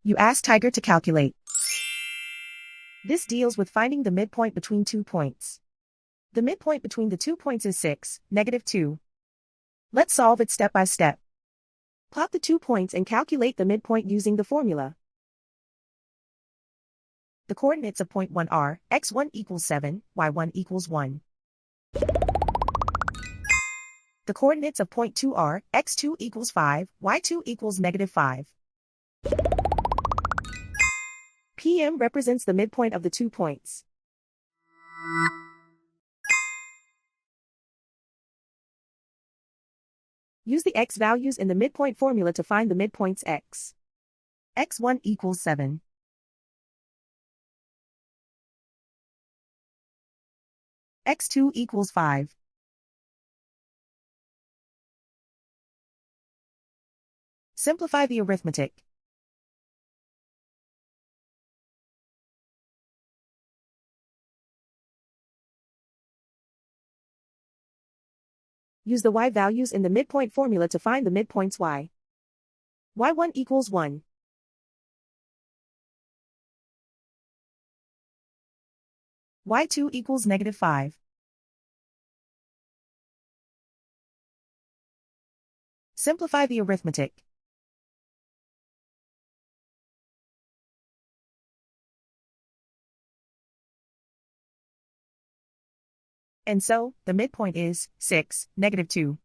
You ask Tiger to calculate. This deals with finding the midpoint between 2 points. The midpoint between the 2 points is 6, -2. Let's solve it step by step. Plot the 2 points and calculate the midpoint using the formula. The coordinates of point 1 are x1 equals 7, y1 equals 1. The coordinates of point 2 are x2 equals 5, y2 equals -5. PM represents the midpoint of the 2 points. Use the x values in the midpoint formula to find the midpoints x. x1 equals 7. x2 equals 5. Simplify the arithmetic. Use the y values in the midpoint formula to find the midpoints y. y1 equals 1. y2 equals -5. Simplify the arithmetic. And so, the midpoint is 6, -2.